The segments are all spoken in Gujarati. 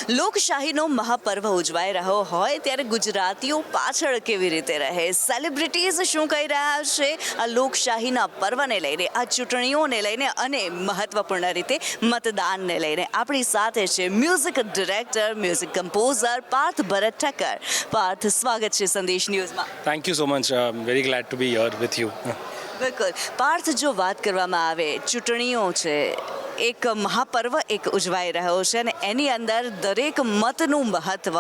લોકશાહીનો મહાપર્વ ઉજવાઈ રહ્યો હોય ત્યારે ગુજરાતીઓ પાછળ કેવી રીતે રહે, સેલિબ્રિટીઝ શું કહી રહ્યા છે આ લોકશાહીના પર્વને લઈને, આ ચૂંટણીઓને લઈને અને મહત્વપૂર્ણ રીતે મતદાનને લઈને. આપણી સાથે છે music director, music composer Parth Bharat Thakkar. Parth, સ્વાગત છે સંદેશ ન્યૂઝમાં. Thank you so much. I'm very glad to be here with you. બિલકુલ. પાર્થ, જો વાત કરવામાં આવે, ચૂંટણીઓ છે, એક મહાપર્વ એક ઉજવાઈ રહ્યો છે અને એની અંદર દરેક મતનું મહત્વ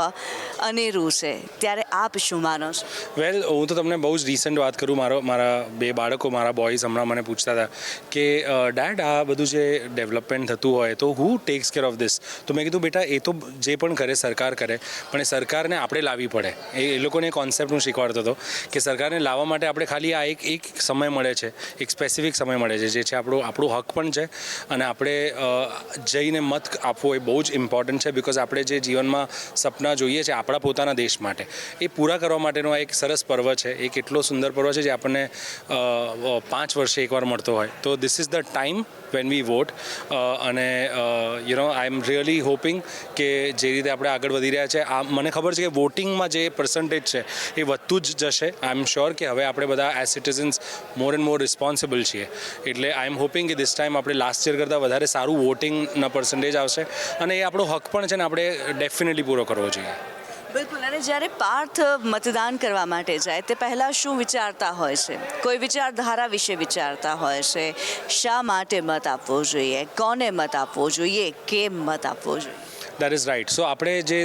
અનેરું છે, ત્યારે આપ શું માનો છો? વેલ, હું તો તમને બહુ જ રિસન્ટ વાત કરું. મારા બે બાળકો, મારા બોયઝ હમણાં મને પૂછતા હતા કે ડેડ, આ બધું જે ડેવલપમેન્ટ થતું હોય તો હુ ટેક્સ કેર ઓફ ધીસ? તો મેં કીધું, બેટા, એ તો જે પણ કરે સરકાર કરે, પણ એ સરકારને આપણે લાવવી પડે. એ લોકોને કોન્સેપ્ટ હું શીખવાડતો હતો કે સરકારને લાવવા માટે આપણે ખાલી આ એક સમય મળે છે, એક સ્પેસિફિક સમય મળે છે, જે છે આપણું હક પણ છે. અને આપણે જઈને મત આપવો એ બહુ જ ઇમ્પોર્ટન્ટ છે. બિકોઝ આપણે જે જીવનમાં સપના જોઈએ છે આપણા પોતાના દેશ માટે, એ પૂરા કરવા માટેનો આ એક સરસ પર્વ છે. એક એટલો સુંદર પર્વ છે જે આપણને 5 વર્ષે એકવાર મળતો હોય. તો this is the time when we vote. અને આઈ એમ રિયલી હોપિંગ કે જે રીતે આપણે આગળ વધી રહ્યા છે, આ મને ખબર છે કે વોટિંગમાં જે પર્સન્ટેજ છે એ વધતું જ જશે. આઈ એમ શ્યોર કે હવે આપણે બધા as citizens more and more responsible છીએ. એટલે આઈ એમ હોપિંગ કે ધીસ ટાઈમ આપણે લાસ્ટ યર કરતાં વધારે સારું વોટિંગના પર્સન્ટેજ આવશે. અને એ આપણો હક પણ છે ને, આપણે ડેફિનેટલી પૂરો કરવો જોઈએ. બિલકુલ. અને જ્યારે પાર્થ મતદાન કરવા માટે જાય તે પહેલાં શું વિચારતા હોય છે? કોઈ વિચારધારા વિશે વિચારતા હોય છે? શા માટે મત આપવો જોઈએ, કોને મત આપવો જોઈએ, કેમ મત આપવો જોઈએ? That is right. સો આપણે જે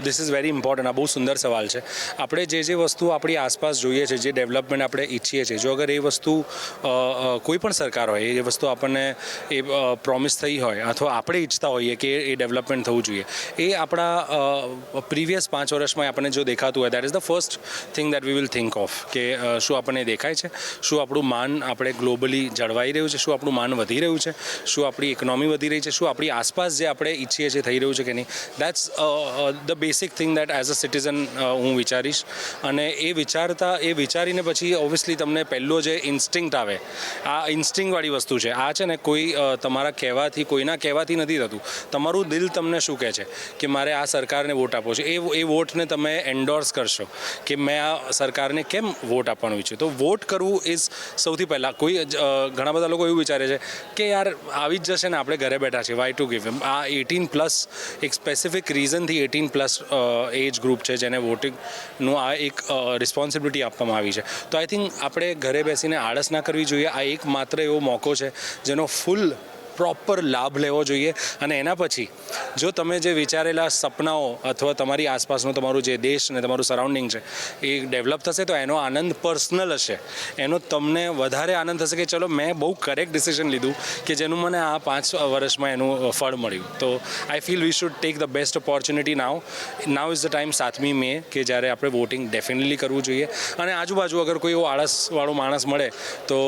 ધીસ ઇઝ વેરી ઇમ્પોર્ટન્ટ. આ બહુ સુંદર સવાલ છે. આપણે જે વસ્તુ આપણી આસપાસ જોઈએ છે, જે ડેવલપમેન્ટ આપણે ઈચ્છીએ છીએ, જો અગર એ વસ્તુ કોઈ પણ સરકાર હોય, એ વસ્તુ આપણને એ પ્રોમિસ થઈ હોય અથવા આપણે ઈચ્છતા હોઈએ કે એ ડેવલપમેન્ટ થવું જોઈએ, એ આપણા પ્રીવિયસ 5 વર્ષમાં આપણને જો દેખાતું હોય, that is the first thing that we will think of. કે શું આપણને દેખાય છે, શું આપણું માન આપણે ગ્લોબલી જળવાઈ રહ્યું છે, શું આપણું માન વધી રહ્યું છે, શું આપણી ઇકોનોમી વધી રહી છે, શું આપણી આસપાસ જે આપણે ઈચ્છીએ છીએ થઈ રહ્યું છે કે નહીં. That's the basic thing that as a citizen હું વિચારીશ. અને એ વિચારીને પછી ઓબ્વિયસલી તમને પહેલો જે ઇન્સ્ટિંક્ટ આવે, આ ઇન્સ્ટિંક્ટવાળી વસ્તુ છે. આ છે ને કોઈ તમારા કહેવાથી, કોઈના કહેવાથી નથી થતું. તમારું દિલ તમને શું કહે છે કે મારે આ સરકારને વોટ આપવો છે, એ વોટને તમે એન્ડોર્સ કરશો કે મેં આ સરકારને કેમ વોટ આપવાનું ઈચ્છું. તો વોટ કરવું ઇઝ સૌથી પહેલાં. ઘણા બધા લોકો એવું વિચારે છે કે યાર આવી જ જશે ને, આપણે ઘરે બેઠા છીએ, વાય ટુ ગીવ. આ 18+ એક સ્પેસિફિક રીઝનથી 18+ એજ ગ્રુપ છે જેને વોટિંગનું આ એક રિસ્પોન્સિબિલિટી આપવામાં આવી છે. તો આઈ થિંક આપણે ઘરે બેસીને આળસ ના કરવી જોઈએ. આ એક માત્ર એવો મોકો છે જેનો ફૂલ પ્રોપર લાભ લેવો જોઈએ. અને એના પછી જો તમે જે વિચારેલા સપનાઓ અથવા તમારી આસપાસનું તમારું જે દેશ ને તમારું સરાઉન્ડિંગ છે એ ડેવલપ થશે, તો એનો આનંદ પર્સનલ હશે. એનો તમને વધારે આનંદ થશે કે ચલો મેં બહુ કરેક્ટ ડિસિઝન લીધું કે જેનું મને આ 5 વર્ષમાં એનું ફળ મળ્યું. તો I feel we should take the best opportunity now is the time. 7મી મે કે જ્યારે આપણે વોટિંગ ડેફિનેટલી કરવું જોઈએ. અને આજુબાજુ અગર કોઈ એવો આળસવાળો માણસ મળે તો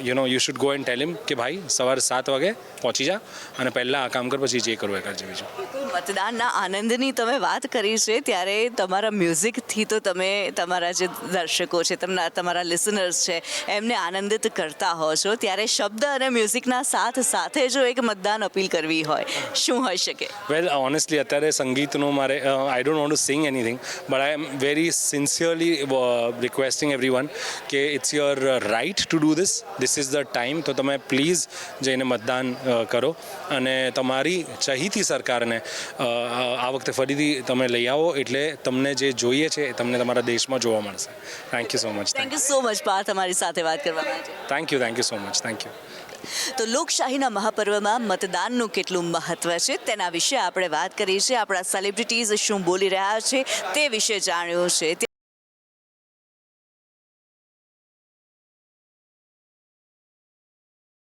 you should go and tell હિમ કે ભાઈ સવારે 7 વાગે પહોંચી જા અને પહેલાં આ કામ કર, પછી જે કરવું એ કરજે. બીજું મતદાનના આનંદની તમે વાત કરી છે, ત્યારે તમારા મ્યુઝિકથી તો તમે તમારા જે દર્શકો છે, તમારા લિસનર્સ છે, એમને આનંદિત કરતા હો છો. ત્યારે શબ્દ અને મ્યુઝિકના સાથે જો એક મતદાન અપીલ કરવી હોય, શું હોઈ શકે? વેલ, ઓનેસ્ટલી અત્યારે સંગીતનું મારે I don't want to sing anything, but I am very sincerely requesting everyone કે it's your right to do this is the time. તો તમે પ્લીઝ જઈને મતદાન કરો અને તમારી ચહીતી સરકારને આ વખતે ફરીથી તમે લઈ આવો, એટલે તમને જે જોઈએ છે એ તમને તમારા દેશમાં જોવા મળશે. Thank you so much. Thank you so much Parth, અમારી સાથે વાત કરવા માટે. Thank you so much. Thank you. તો લોકશાહીના મહાપર્વમાં મતદાનનું કેટલું મહત્વ છે તેના વિશે આપણે વાત કરી છે. આપણા સેલિબ્રિટીઝ શું બોલી રહ્યા છે તે વિશે જાણ્યું છે.